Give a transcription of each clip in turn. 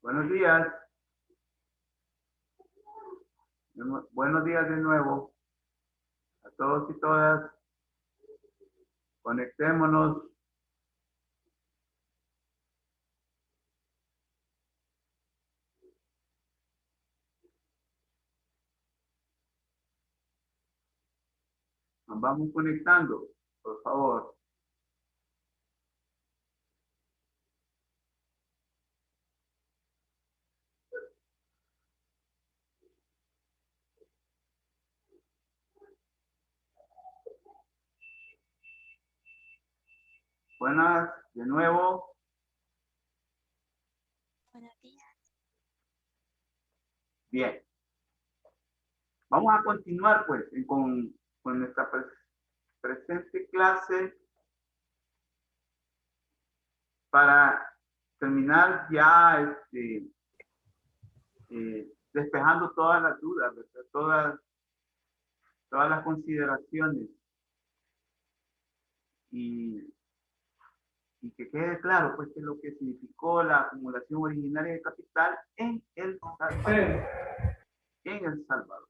Buenos días. Buenos días de nuevo a todos y todas. Conectémonos. Nos vamos conectando, por favor. Buenas, de nuevo. Buenos días. Bien. Vamos a continuar pues con nuestra presente clase para terminar ya despejando todas las dudas, ¿verdad? Todas las consideraciones y que quede claro pues qué es lo que significó la acumulación originaria de capital en El Salvador. En El Salvador.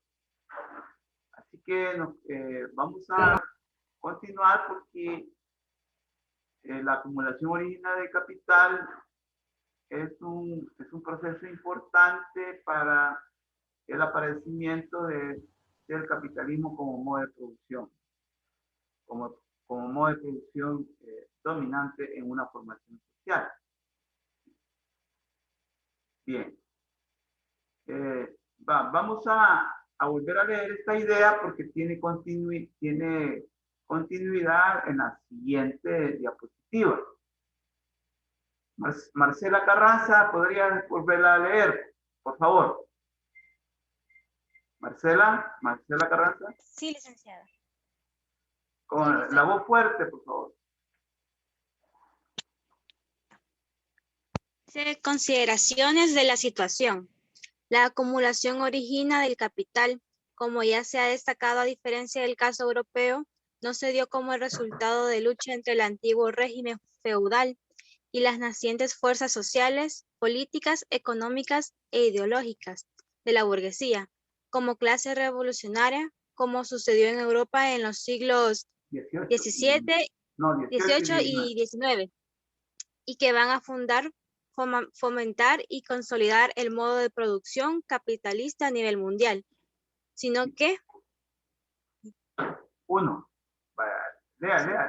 Así que vamos a continuar porque la acumulación originaria de capital es un proceso importante para el aparecimiento del capitalismo como modo de producción, como modo de producción dominante en una formación social. Bien. Vamos a volver a leer esta idea porque tiene continuidad en la siguiente diapositiva. Marcela Carranza, ¿podría volverla a leer, por favor? Marcela Carranza. Sí, licenciada. Con la voz fuerte, por favor. Consideraciones de la situación. La acumulación origina del capital, como ya se ha destacado a diferencia del caso europeo, no se dio como el resultado de lucha entre el antiguo régimen feudal y las nacientes fuerzas sociales, políticas, económicas e ideológicas de la burguesía, como clase revolucionaria, como sucedió en Europa en los siglos XVII, XVIII y XIX, y que van a fomentar y consolidar el modo de producción capitalista a nivel mundial, sino que Lea.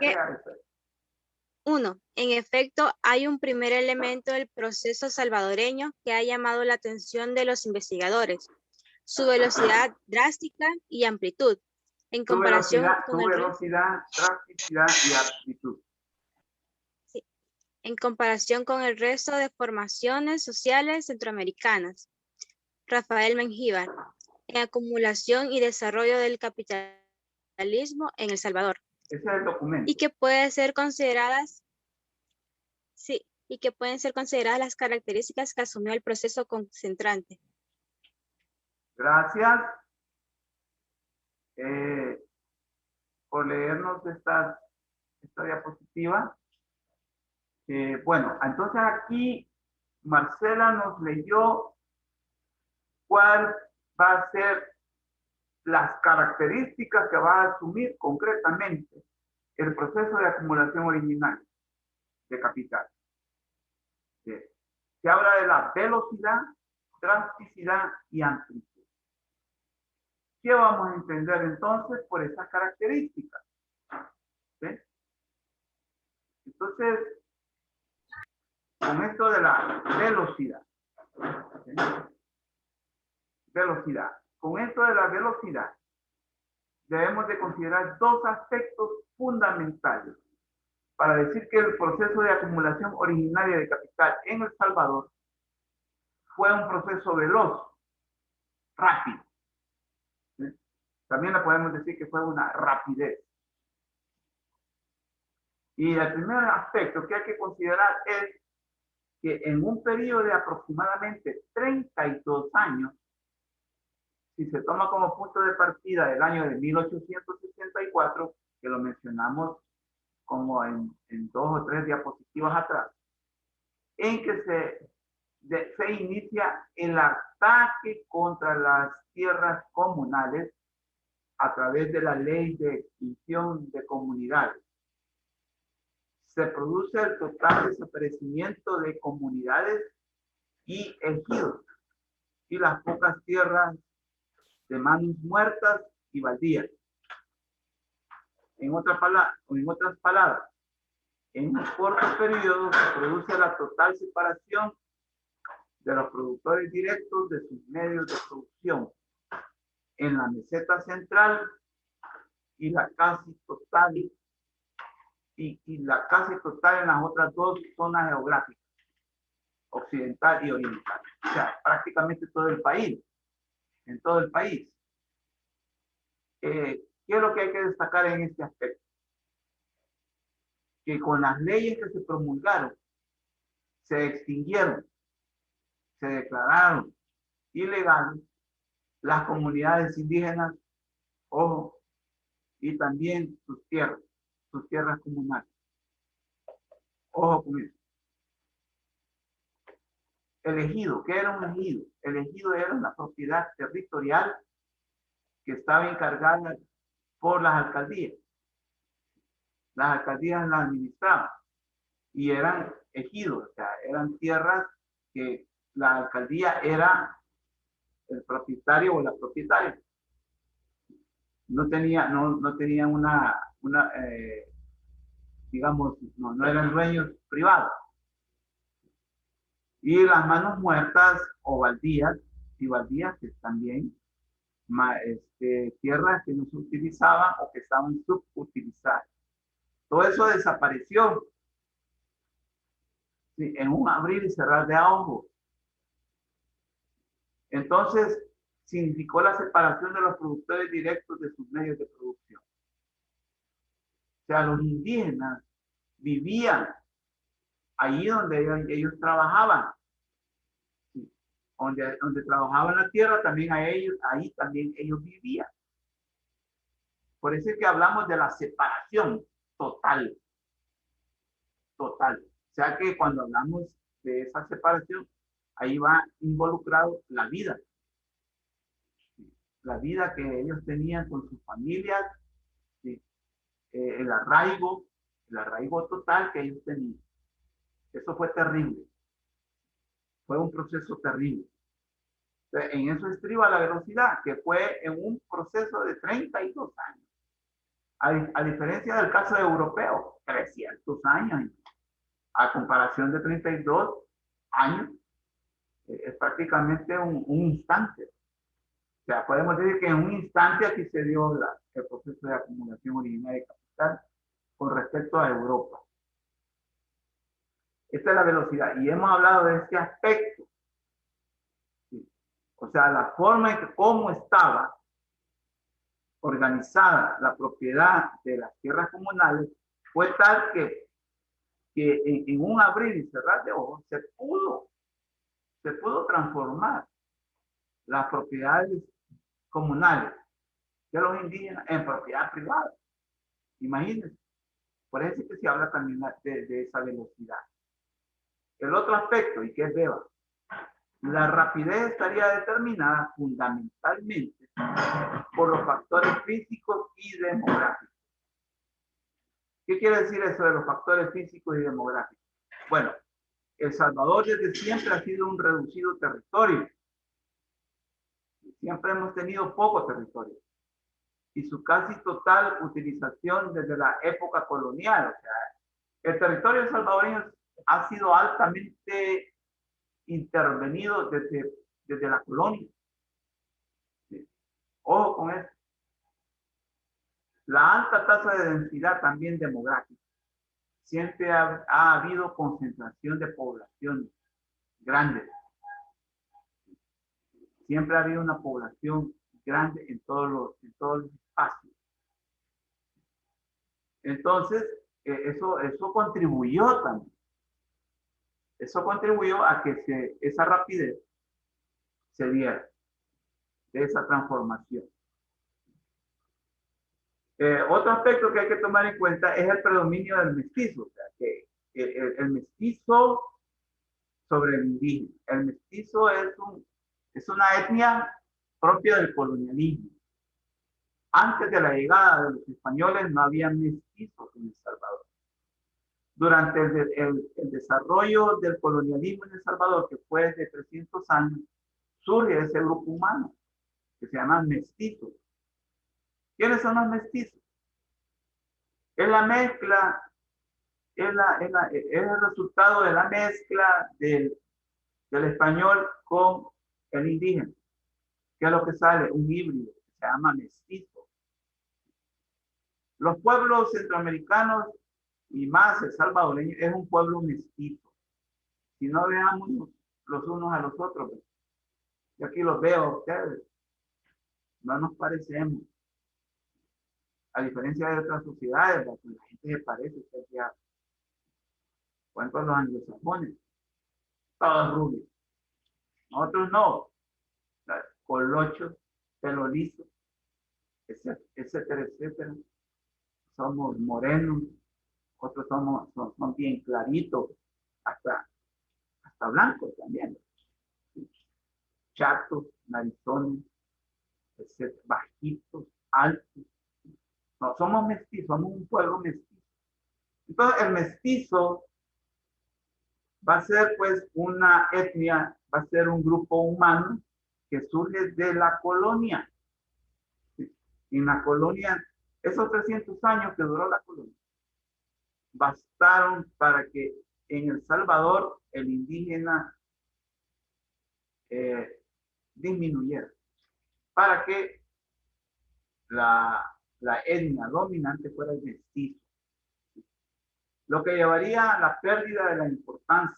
Uno, en efecto, hay un primer elemento del proceso salvadoreño que ha llamado la atención de los investigadores, su velocidad drástica y amplitud, en comparación con el velocidad, drasticidad y amplitud. Sí, en comparación con el resto de formaciones sociales centroamericanas. Rafael Mengíbar, en acumulación y desarrollo del capitalismo en El Salvador. Ese es el documento. Y que pueden ser consideradas las características que asumió el proceso concentrante. Gracias por leernos esta diapositiva. Bueno, entonces aquí Marcela nos leyó cuál va a ser las características que va a asumir concretamente el proceso de acumulación original de capital. Se habla de la velocidad, drasticidad y amplitud. ¿Qué vamos a entender entonces por esas características? ¿Sí? Entonces, con esto de la velocidad, ¿sí? Con esto de la velocidad, debemos de considerar dos aspectos fundamentales para decir que el proceso de acumulación originaria de capital en El Salvador fue un proceso veloz, rápido. ¿Sí? También le podemos decir que fue una rapidez. Y el primer aspecto que hay que considerar es que en un periodo de aproximadamente 32 años, si se toma como punto de partida el año de 1864, que lo mencionamos como en 2 o 3 diapositivas atrás, en que se inicia el ataque contra las tierras comunales a través de la ley de extinción de comunidades. Se produce el total desaparecimiento de comunidades y ejidos y las pocas tierras de manos muertas y baldías. En otras palabras, en un corto periodo se produce la total separación de los productores directos de sus medios de producción en la meseta central y la casi total en las otras 2 zonas geográficas, occidental y oriental. O sea, prácticamente todo el país, en todo el país. ¿Qué es lo que hay que destacar en este aspecto? Que con las leyes que se promulgaron, se extinguieron, se declararon ilegales las comunidades indígenas, ojo, y también sus tierras comunales. Ojo con eso. El ejido, ¿qué era un ejido? El ejido era una propiedad territorial que estaba encargada por las alcaldías. Las alcaldías las administraban y eran ejidos, o sea, eran tierras que la alcaldía era el propietario o la propietaria. No tenía digamos, no eran dueños privados. Y las manos muertas o baldías, que también tierras que no se utilizaban o que estaban subutilizadas. Todo eso desapareció, ¿sí?, en un abrir y cerrar de ojos. Entonces, significó la separación de los productores directos de sus medios de producción. O sea, los indígenas vivían allí donde ellos trabajaban. ¿Sí? Donde trabajaban la tierra, también ahí también ellos vivían. Por eso es que hablamos de la separación total. Total. O sea que cuando hablamos de esa separación, ahí va involucrado la vida. La vida que ellos tenían con sus familias, ¿sí? El arraigo total que ellos tenían. Eso fue terrible. Fue un proceso terrible. Entonces, en eso estriba la velocidad, que fue en un proceso de 32 años. A diferencia del caso europeo, 300 años. A comparación de 32 años, es prácticamente un instante. O sea, podemos decir que en un instante aquí se dio el proceso de acumulación originaria de capital con respecto a Europa. Esta es la velocidad. Y hemos hablado de este aspecto. ¿Sí? O sea, la forma en que cómo estaba organizada la propiedad de las tierras comunales fue tal que en un abrir y cerrar de ojos se pudo transformar las propiedades comunales de los indígenas en propiedad privada. Imagínense. Por eso es que se habla también de esa velocidad. El otro aspecto, y que es BEBA, la rapidez estaría determinada fundamentalmente por los factores físicos y demográficos. ¿Qué quiere decir eso de los factores físicos y demográficos? Bueno, El Salvador desde siempre ha sido un reducido territorio. Siempre hemos tenido poco territorio. Y su casi total utilización desde la época colonial. O sea, el territorio salvadoreño ha sido altamente intervenido desde la colonia. ¿Sí? Ojo con eso. La alta tasa de densidad también demográfica. Siempre ha habido concentración de población grande. Siempre ha habido una población grande en todos los espacios. Entonces, eso contribuyó también. Eso contribuyó a que esa rapidez se diera. de esa transformación. Otro aspecto que hay que tomar en cuenta es el predominio del mestizo, o sea, que el mestizo sobre el indígena. El mestizo es una etnia propia del colonialismo. Antes de la llegada de los españoles no había mestizos en El Salvador. Durante el desarrollo del colonialismo en El Salvador, que fue de 300 años, surge ese grupo humano que se llama mestizos. ¿Quiénes son los mestizos? Es la mezcla, es el resultado de la mezcla del español con el indígena. ¿Qué es lo que sale? Un híbrido que se llama mestizo. Los pueblos centroamericanos y más el salvadoreño es un pueblo mestizo. Si no veamos los unos a los otros, yo aquí los veo a ustedes, no nos parecemos. A diferencia de otras sociedades, la gente se parece, por ejemplo, los anglosajones, todos rubios. Nosotros no, colochos, pelo liso, etcétera, etcétera. Somos morenos, otros son bien claritos, hasta blancos también. Chatos, narizones, etcétera, bajitos, altos. No, somos mestizos, somos un pueblo mestizo. Entonces, el mestizo va a ser pues una etnia, va a ser un grupo humano que surge de la colonia. En la colonia, esos 300 años que duró la colonia, bastaron para que en El Salvador el indígena disminuyera, para que la etnia dominante fuera el mestizo, lo que llevaría a la pérdida de la importancia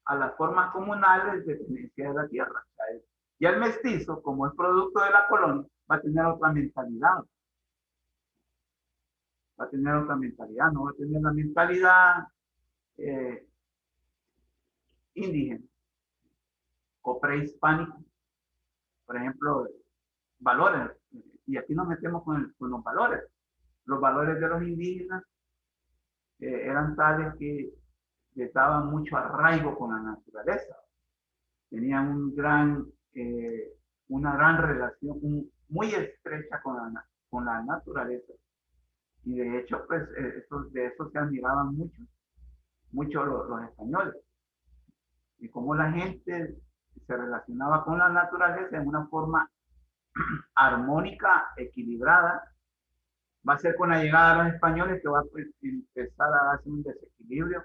a las formas comunales de tenencia de la tierra. Y el mestizo, como es producto de la colonia, va a tener otra mentalidad. Va a tener otra mentalidad, no va a tener la mentalidad indígena o prehispánica. Por ejemplo, valores. Y aquí nos metemos con los valores. Los valores de los indígenas eran tales que les daban mucho arraigo con la naturaleza. Tenían una gran relación muy estrecha con la naturaleza. Y de hecho, pues, de eso se admiraban mucho los españoles. Y cómo la gente se relacionaba con la naturaleza en una forma armónica, equilibrada. Va a ser con la llegada de los españoles que va a empezar a darse un desequilibrio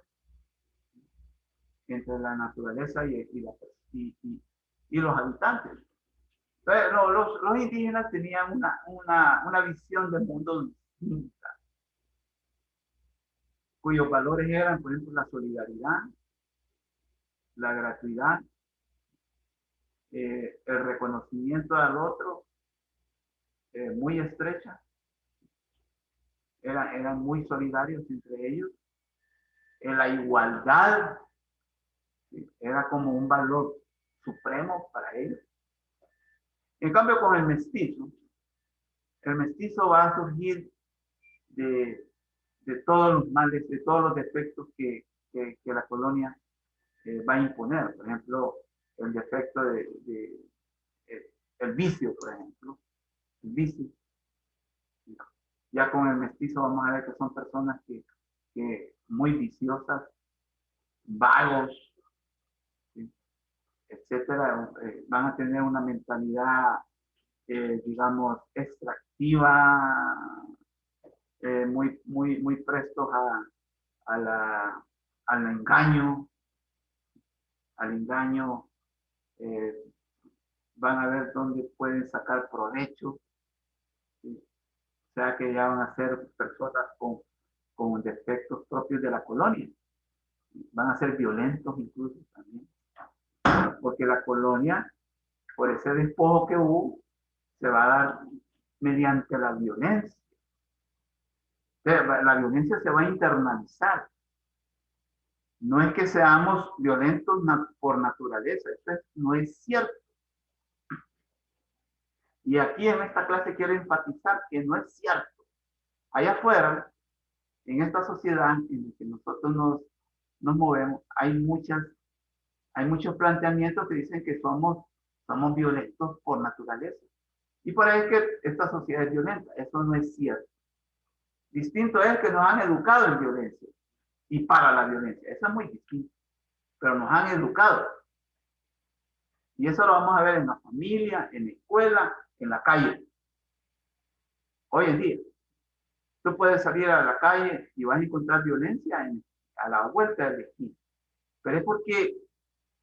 entre la naturaleza y los habitantes. Entonces, los indígenas tenían una visión del mundo distinta, cuyos valores eran, por ejemplo, la solidaridad, la gratuidad, el reconocimiento al otro, muy estrecha, eran muy solidarios entre ellos, la igualdad era como un valor supremo para ellos. En cambio, con el mestizo va a surgir de todos los males, de todos los defectos que la colonia va a imponer. Por ejemplo, el defecto el vicio, por ejemplo. El vicio. Ya con el mestizo vamos a ver que son personas que muy viciosas, vagos, ¿sí? Etcétera, van a tener una mentalidad, digamos, extractiva, muy prestos al engaño, van a ver dónde pueden sacar provecho, ¿sí? O sea que ya van a ser personas con defectos propios de la colonia, van a ser violentos incluso también, porque la colonia, por ese despojo que hubo, se va a dar mediante la violencia. La violencia se va a internalizar. No es que seamos violentos por naturaleza, no es cierto. Y aquí en esta clase quiero enfatizar que no es cierto. Allá afuera, en esta sociedad en la que nosotros nos movemos, hay muchos planteamientos que dicen que somos violentos por naturaleza. Y por ahí es que esta sociedad es violenta. Eso no es cierto. Distinto es que nos han educado en violencia y para la violencia. Eso es muy distinto. Pero nos han educado. Y eso lo vamos a ver en la familia, en la escuela, en la calle. Hoy en día, tú puedes salir a la calle y vas a encontrar violencia a la vuelta del esquina. Pero es porque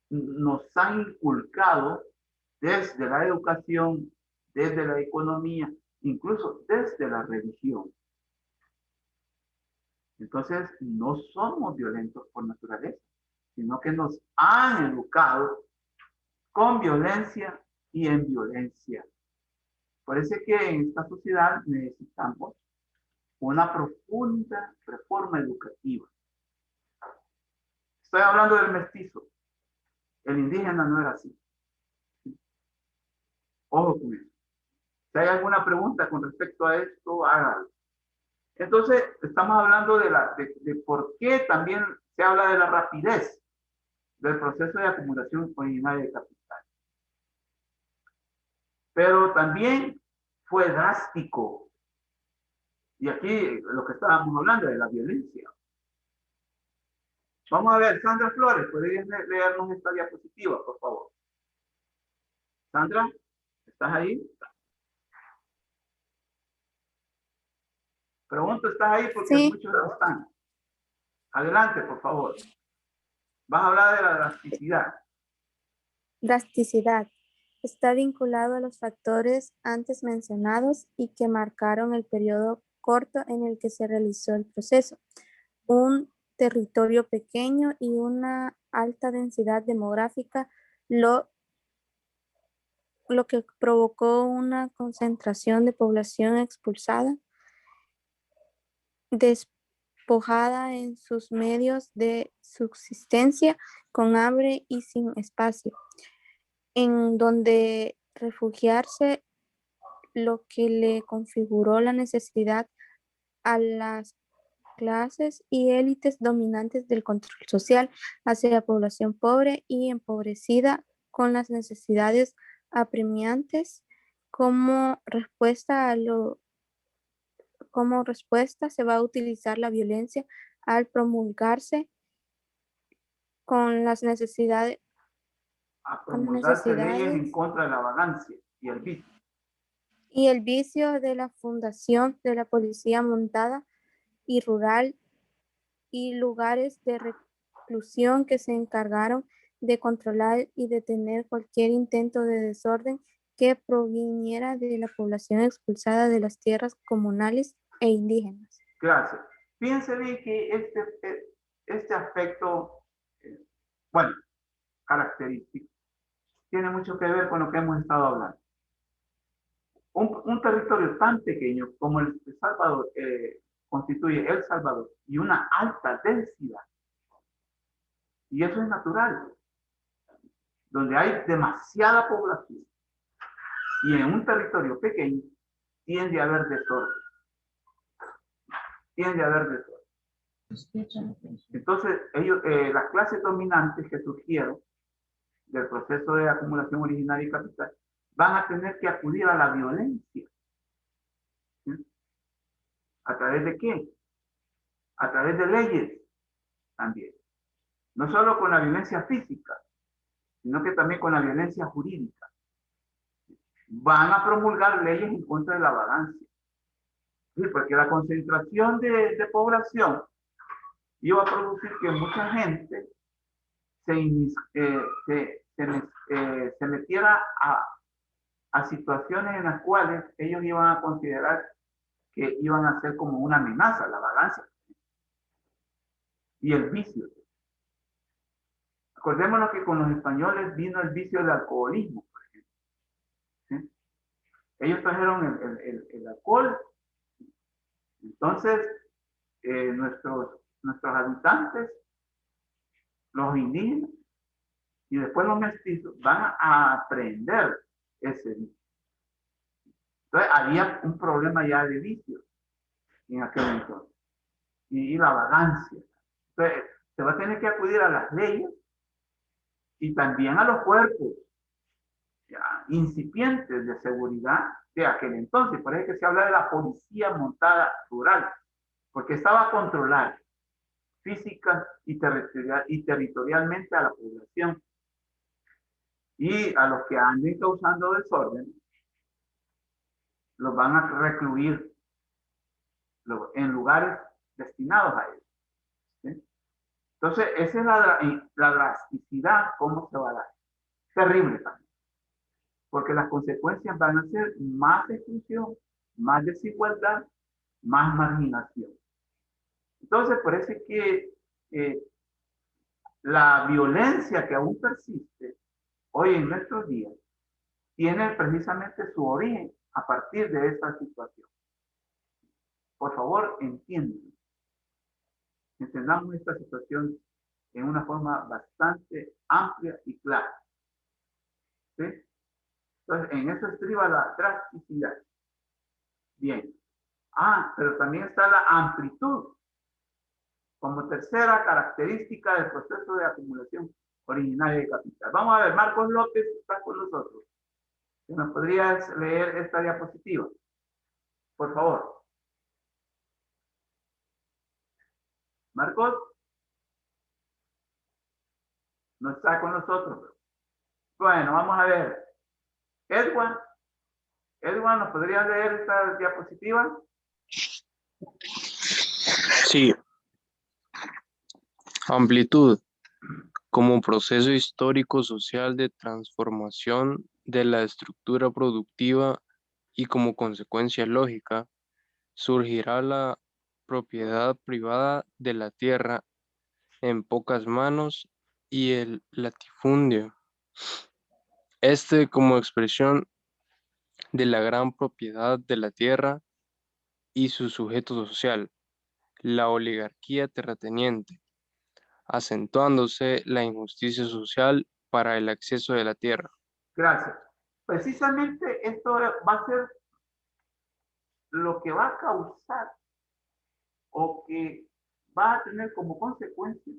nos han inculcado desde la educación, desde la economía, incluso desde la religión. Entonces, no somos violentos por naturaleza, sino que nos han educado con violencia y en violencia. Por eso es que en esta sociedad necesitamos una profunda reforma educativa. Estoy hablando del mestizo. El indígena no era así. Ojo con eso. Si hay alguna pregunta con respecto a esto, hágalo. Entonces, estamos hablando de por qué también se habla de la rapidez del proceso de acumulación originaria de capital. Pero también fue drástico. Y aquí lo que estábamos hablando de la violencia. Vamos a ver, Sandra Flores, ¿podrías leernos esta diapositiva, por favor? Sandra, ¿estás ahí? Pregunto, ¿estás ahí? Porque Sí, muchos no están. Adelante, por favor. Vas a hablar de la drasticidad. drasticidad. Está vinculado a los factores antes mencionados y que marcaron el periodo corto en el que se realizó el proceso. Un territorio pequeño y una alta densidad demográfica, lo que provocó una concentración de población expulsada, despojada en sus medios de subsistencia, con hambre y sin espacio en donde refugiarse, lo que le configuró la necesidad a las clases y élites dominantes del control social hacia la población pobre y empobrecida con las necesidades apremiantes. Como respuesta se va a utilizar la violencia al promulgarse con las necesidades A promulgarse leyes en contra de la vagancia y el vicio. y el vicio de la fundación de la policía montada y rural y lugares de reclusión que se encargaron de controlar y detener cualquier intento de desorden que proviniera de la población expulsada de las tierras comunales e indígenas. Gracias. Fíjense bien que este aspecto, bueno, característico, tiene mucho que ver con lo que hemos estado hablando. Un territorio tan pequeño como El Salvador constituye El Salvador y una alta densidad. Y eso es natural, donde hay demasiada población y en un territorio pequeño tiende a haber desorden. Tiende a haber desorden. Entonces, las clases dominantes que surgieron del proceso de acumulación originaria y capital van a tener que acudir a la violencia. ¿Sí? ¿A través de qué? A través de leyes también. No solo con la violencia física, sino que también con la violencia jurídica. Van a promulgar leyes en contra de la vagancia. Sí, porque la concentración de población iba a producir que mucha gente se metiera a situaciones en las cuales ellos iban a considerar que iban a ser como una amenaza, la vagancia y el vicio. Acordémonos que con los españoles vino el vicio del alcoholismo, por ejemplo. ¿Sí? Ellos trajeron el alcohol, entonces nuestros habitantes, los indígenas y después los mestizos van a aprender ese vicio. Entonces había un problema ya de vicio en aquel entonces y la vagancia. Entonces se va a tener que acudir a las leyes y también a los cuerpos ya, incipientes de seguridad de aquel entonces. Por eso es que se habla de la policía montada rural, porque estaba a controlar física y territorialmente a la población. Y a los que anden causando desorden, los van a recluir en lugares destinados a ellos. ¿Sí? Entonces, esa es la drasticidad, cómo se va a dar. Terrible también. Porque las consecuencias van a ser más exclusión, más desigualdad, más marginación. Entonces, parece que la violencia que aún persiste hoy en nuestros días tiene precisamente su origen a partir de esta situación. Por favor, entiendan. Entendamos esta situación en una forma bastante amplia y clara. ¿Sí? Entonces, en eso estriba la drasticidad. Bien. Pero también está la amplitud como tercera característica del proceso de acumulación originaria de capital. Vamos a ver, Marcos López está con nosotros. ¿Me podrías leer esta diapositiva? Por favor. Marcos. No está con nosotros. Bueno, vamos a ver. Edwin, ¿nos podrías leer esta diapositiva? Sí. Amplitud, como proceso histórico-social de transformación de la estructura productiva y como consecuencia lógica, surgirá la propiedad privada de la tierra en pocas manos y el latifundio. Este como expresión de la gran propiedad de la tierra y su sujeto social, la oligarquía terrateniente, acentuándose la injusticia social para el acceso de la tierra. Gracias. Precisamente esto va a ser lo que va a causar o que va a tener como consecuencia,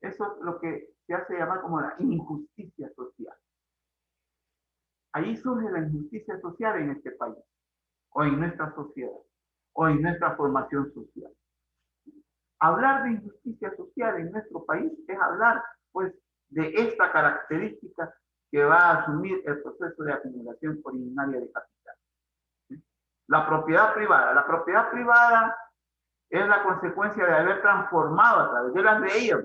eso es lo que se hace llamar como la injusticia social. Ahí surge la injusticia social en este país, o en nuestra sociedad, o en nuestra formación social. Hablar de injusticia social en nuestro país es hablar, pues, de esta característica que va a asumir el proceso de acumulación originaria de capital. La propiedad privada. La propiedad privada es la consecuencia de haber transformado a través de las leyes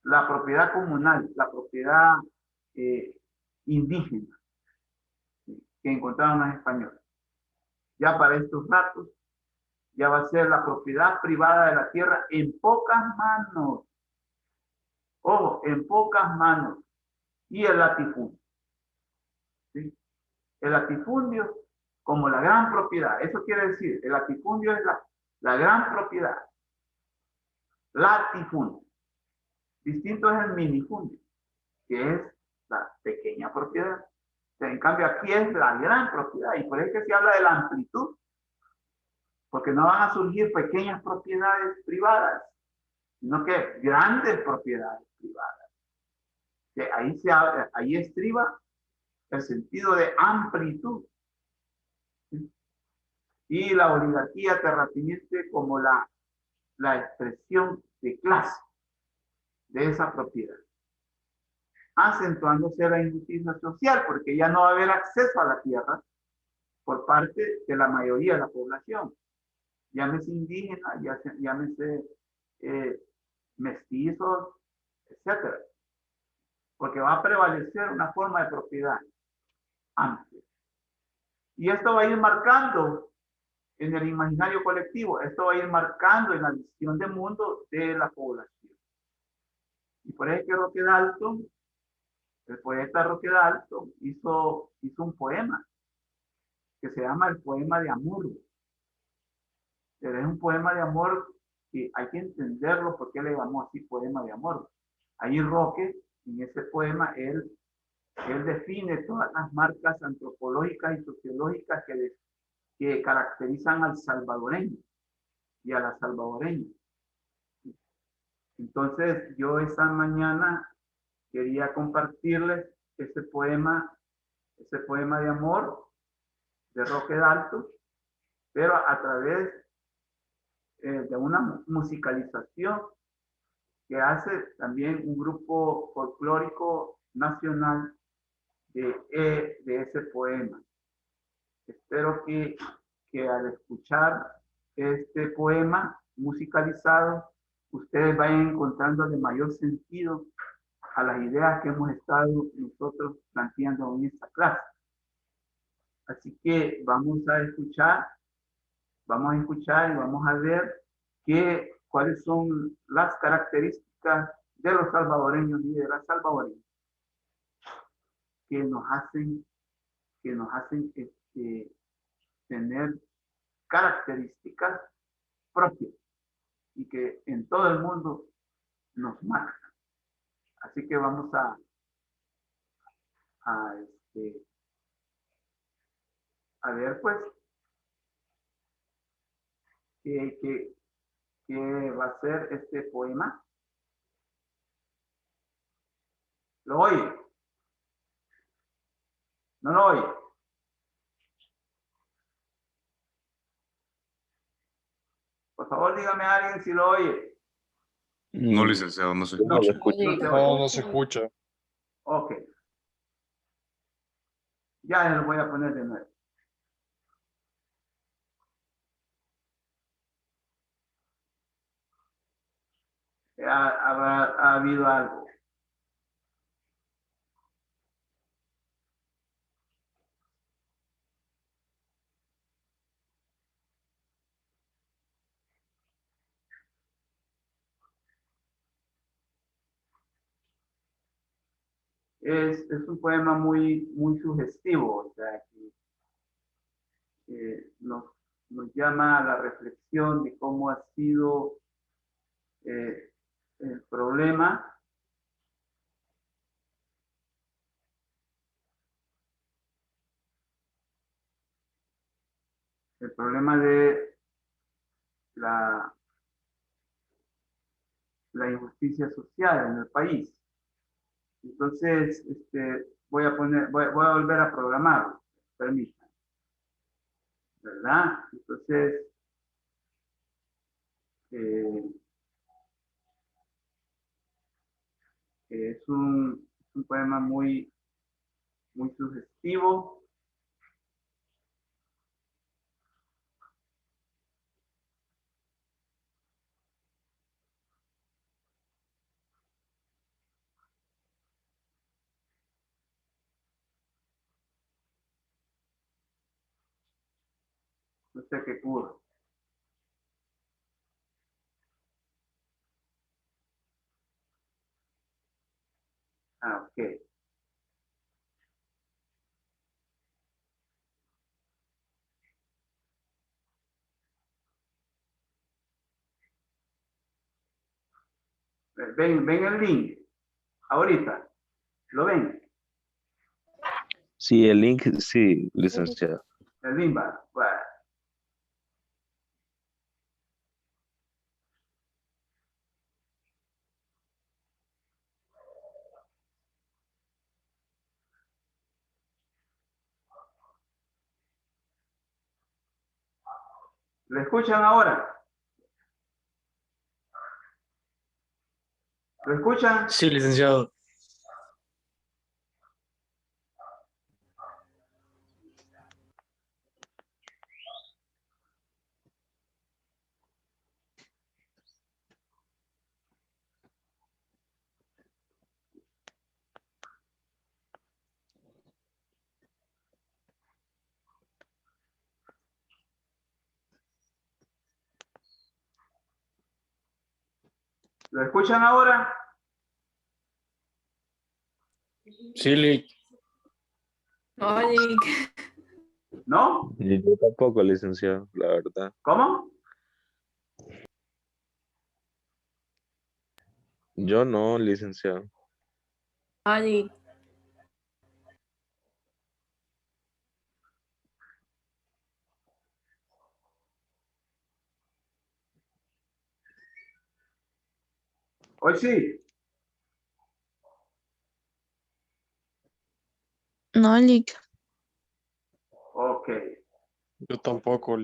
la propiedad comunal, la propiedad indígena que encontraron los españoles. Ya para estos ratos, ya va a ser la propiedad privada de la tierra en pocas manos. Ojo, en pocas manos. Y el latifundio. ¿Sí? El latifundio como la gran propiedad. Eso quiere decir, el latifundio es la gran propiedad. Latifundio. Distinto es el minifundio, que es la pequeña propiedad. En cambio, aquí es la gran propiedad. Y por eso es que se habla de la amplitud. Porque no van a surgir pequeñas propiedades privadas, sino que grandes propiedades privadas. Que ahí estriba el sentido de amplitud. ¿Sí? Y la oligarquía terrateniente como la expresión de clase de esa propiedad, acentuándose la injusticia social, porque ya no va a haber acceso a la tierra por parte de la mayoría de la población, llámese indígena, llámese mestizos, etcétera, porque va a prevalecer una forma de propiedad amplia. Y esto va a ir marcando en el imaginario colectivo, esto va a ir marcando en la visión de mundo de la población. Y por eso que Roque Dalton, el poeta Roque Dalton, hizo un poema que se llama El poema de amor. Pero es un poema de amor que hay que entenderlo porque le llamó así poema de amor. Ahí Roque, en ese poema, él Él define todas las marcas antropológicas y sociológicas que caracterizan al salvadoreño y a la salvadoreña. Entonces, yo esta mañana quería compartirles ese poema de amor de Roque Dalton, pero a través de una musicalización que hace también un grupo folclórico nacional de ese poema. Espero que al escuchar este poema musicalizado, ustedes vayan encontrando de mayor sentido a las ideas que hemos estado nosotros planteando en esta clase. Así que vamos a escuchar y vamos a ver cuáles son las características de los salvadoreños y de las salvadoreñas que nos hacen tener características propias y que en todo el mundo nos marcan. Así que vamos a ver pues qué va a ser este poema. ¿Lo oye? ¿No lo oye? Por favor, dígame a alguien si lo oye. No, licenciado, no se No, escucha. No se escucha. Ok. Ya lo voy a poner de nuevo. Ha habido algo. Es un poema muy sugestivo, o sea, que nos llama a la reflexión de cómo ha sido el problema de la injusticia social en el país. Entonces, voy a volver a programarlo, permítanme, ¿verdad? Entonces, es un poema muy sugestivo. No sé qué pudo. Ok. Ven el link. Ahorita. ¿Lo ven? Sí, el link, sí, licenciado. El link va. ¿Lo escuchan ahora? ¿Lo escuchan? Sí, licenciado. ¿Lo escuchan ahora? Sí, ¿No? Y yo tampoco, licenciado, la verdad. ¿Cómo? Yo no, licenciado. Hoy sí. No, Lick. Ok. Yo tampoco.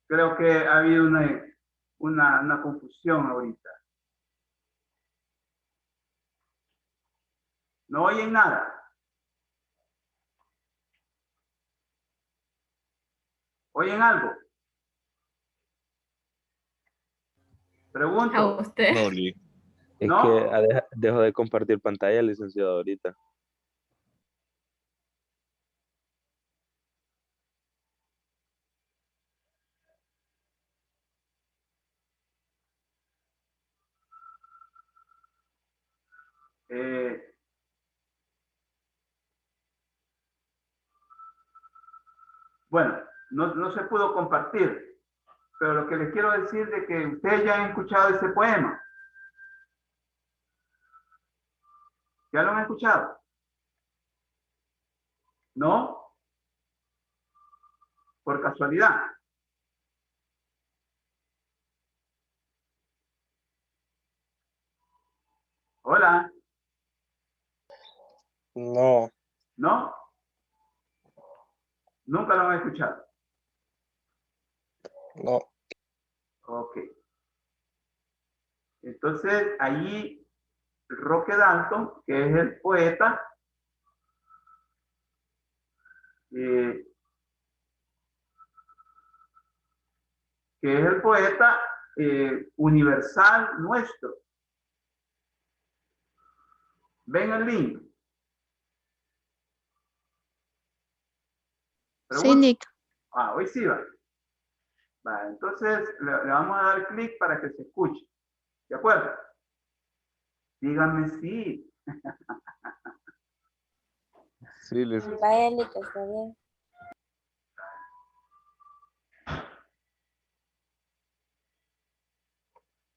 Creo que ha habido una confusión ahorita. No oyen nada. ¿Oyen algo? Pregunto. A usted. No, Lee. Es ¿No? que dejo de compartir pantalla, licenciado, ahorita. Eh, bueno, no se pudo compartir, pero lo que les quiero decir de que ustedes ya han escuchado ese poema. ¿Ya lo han escuchado? ¿No? Por casualidad. Hola. No. ¿No? Nunca lo han escuchado. No. Ok. Entonces, allí Roque Dalton, que es el poeta, eh, universal nuestro. ¿Ven el link? Sí, Lick. Ah, hoy sí va. Va, entonces le vamos a dar clic para que se escuche. ¿De acuerdo? Díganme sí. Sí, licenciado. Vaya, Lick, está bien.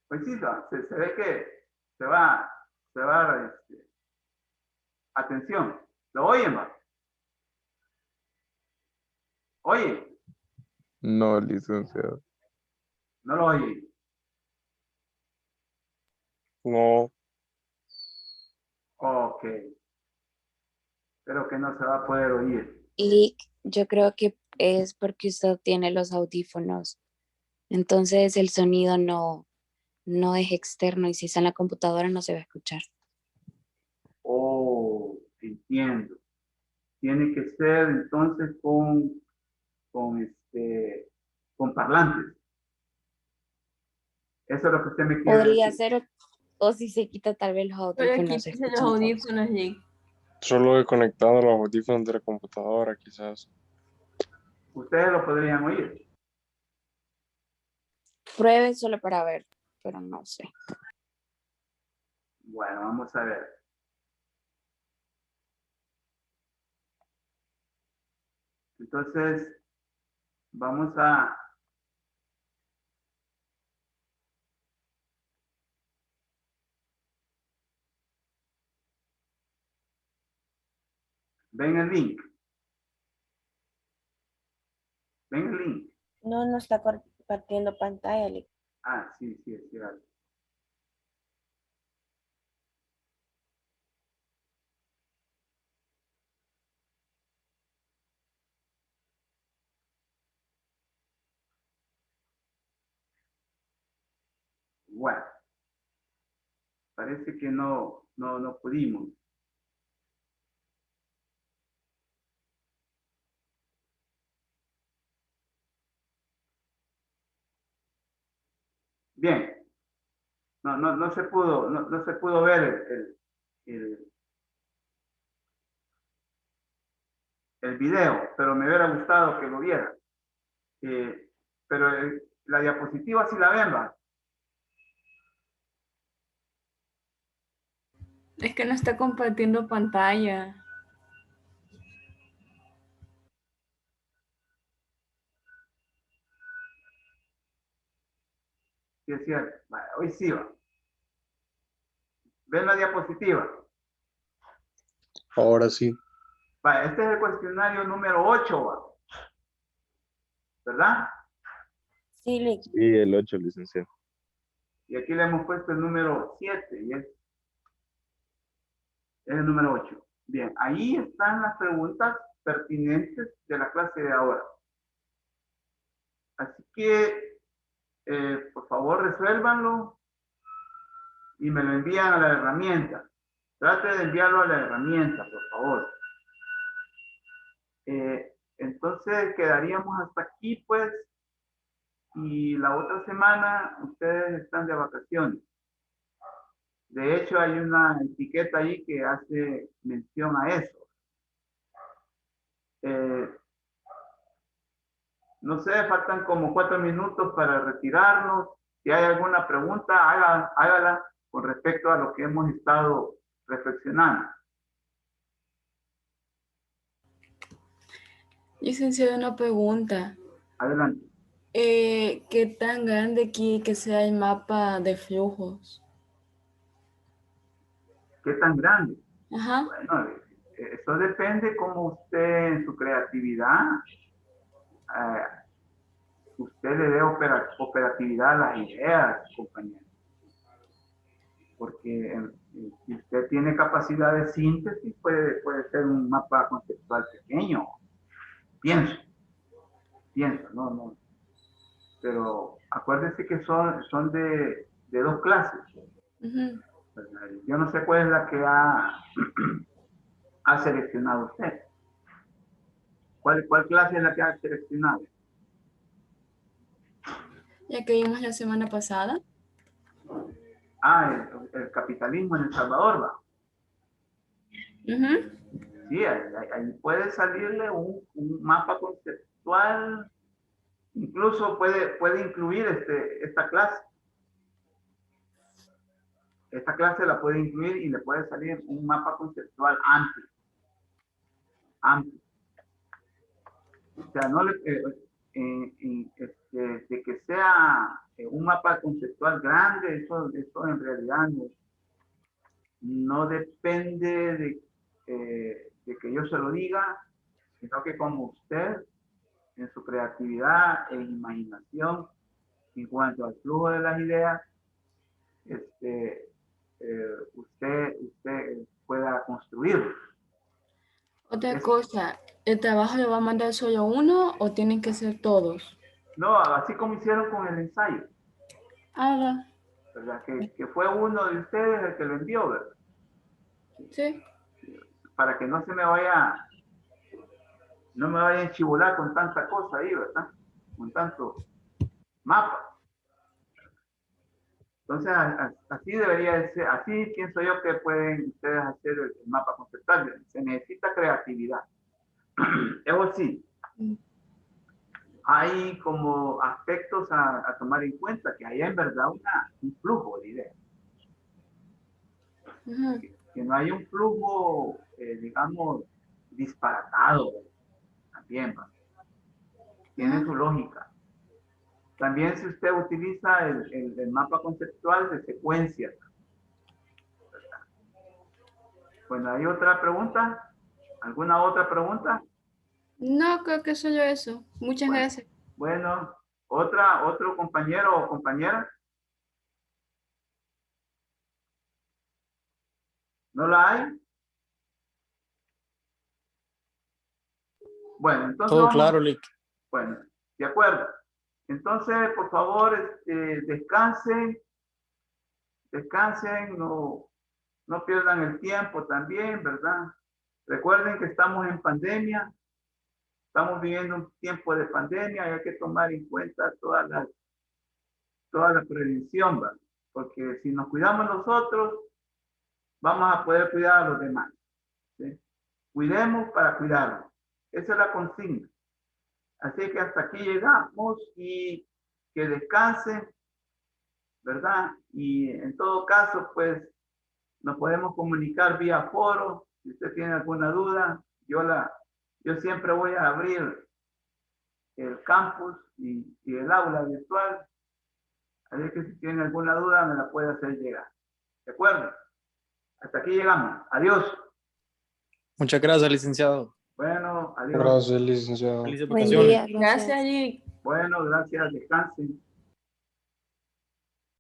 Pues sí, va, se ve que se va, atención. ¿Lo oyen, va? Oye, No, licenciado. no lo oyen. No. Ok. Pero que no se va a poder oír. Lick, yo creo que es porque usted tiene los audífonos. Entonces el sonido no es externo y si está en la computadora no se va a escuchar. Oh, entiendo. Tiene que ser entonces con parlantes. Eso es lo que usted me quiere Podría decir. ser, o si se quita tal vez los Pero audífonos, se quítese los escucha mejor. audífonos, Lick. Solo he conectado los audífonos de la computadora, quizás. Ustedes lo podrían oír. Pruebe solo para ver, pero no sé. Bueno, vamos a ver. Entonces, vamos a... Ven el link. Ven el link. No está compartiendo pantalla, Lick. Ah, sí, sí, es cierto. Bueno, parece que no pudimos. Bien. No se pudo, no se pudo ver el video, pero me hubiera gustado que lo viera. Pero la diapositiva sí la ven, ¿va? Es que no está compartiendo pantalla. Sí, es cierto. Vale, hoy sí va. ¿Ven la diapositiva? Ahora sí. Vale, este es el cuestionario número 8, ¿va? ¿Verdad? Sí, Sí, el 8, licenciado. Y aquí le hemos puesto el número 7 y es el número 8. Bien, ahí están las preguntas pertinentes de la clase de ahora. Así que, por favor, resuélvanlo y me lo envían a la herramienta. Trate de enviarlo a la herramienta, por favor. Entonces, quedaríamos hasta aquí, pues, y la otra semana ustedes están de vacaciones. De hecho, hay una etiqueta ahí que hace mención a eso. No sé, faltan como 4 minutos para retirarnos. Si hay alguna pregunta, hágala con respecto a lo que hemos estado reflexionando. Licenciado, una pregunta. Adelante. ¿Qué tan grande aquí que sea el mapa de flujos? ¿Qué tan grande? Ajá. Bueno, eso depende cómo usted en su creatividad, usted le dé operatividad a las ideas, compañero. Porque si usted tiene capacidad de síntesis, puede ser un mapa conceptual pequeño. Pienso, no. Pero acuérdese que son de 2 clases. Ujú. Yo no sé cuál es la que ha seleccionado usted. ¿Cuál clase es la que ha seleccionado? Ya que vimos la semana pasada. El capitalismo en El Salvador, ¿va? Ujú. Sí, ahí puede salirle un mapa conceptual, incluso puede incluir esta clase. Esta clase la puede incluir y le puede salir un mapa conceptual amplio. O sea, no le, de que sea un mapa conceptual grande, eso en realidad no depende de que yo se lo diga, sino que como usted, en su creatividad e imaginación, en cuanto al flujo de las ideas, usted pueda construirlo. Otra cosa, ¿el trabajo lo va a mandar solo uno o tienen que ser todos? No, así como hicieron con el ensayo, Ah, ¿verdad? Que fue uno de ustedes el que lo envió, ¿verdad? sí. Para que no me vaya a enchibular con tanta cosa ahí, ¿verdad? Con tanto mapa. Entonces, así debería de ser, así pienso yo que pueden ustedes hacer el mapa conceptual. Se necesita creatividad. Eso sí, hay como aspectos a tomar en cuenta, que hay en verdad un flujo de ideas. Ujú. Que no hay un flujo, digamos, disparatado también, ¿va? Tiene su lógica. También si usted utiliza el mapa conceptual de secuencias. Bueno, ¿hay otra pregunta? ¿Alguna otra pregunta? No, creo que solo eso. Muchas Bueno, gracias. bueno, otro compañero o compañera. ¿No la hay? Bueno, entonces Todo vamos. claro, Lick. Bueno, de acuerdo. Entonces, por favor, descansen, no pierdan el tiempo también, ¿verdad? Recuerden que estamos en pandemia, estamos viviendo un tiempo de pandemia y hay que tomar en cuenta toda la prevención, ¿verdad? Porque si nos cuidamos nosotros, vamos a poder cuidar a los demás, ¿sí? Cuidemos para cuidarnos. Esa es la consigna. Así que hasta aquí llegamos y que descansen, ¿verdad? Y en todo caso, pues, Nos podemos comunicar vía foro. Si usted tiene alguna duda, yo siempre voy a abrir el campus y el aula virtual. Así que si tiene alguna duda, me la puede hacer llegar. ¿De acuerdo? Hasta aquí llegamos. Adiós. Muchas gracias, licenciado. Bueno, adiós. Gracias, licenciado. Buen Felicitaciones. día, Gracias, Jake. Bueno, gracias. Descansen.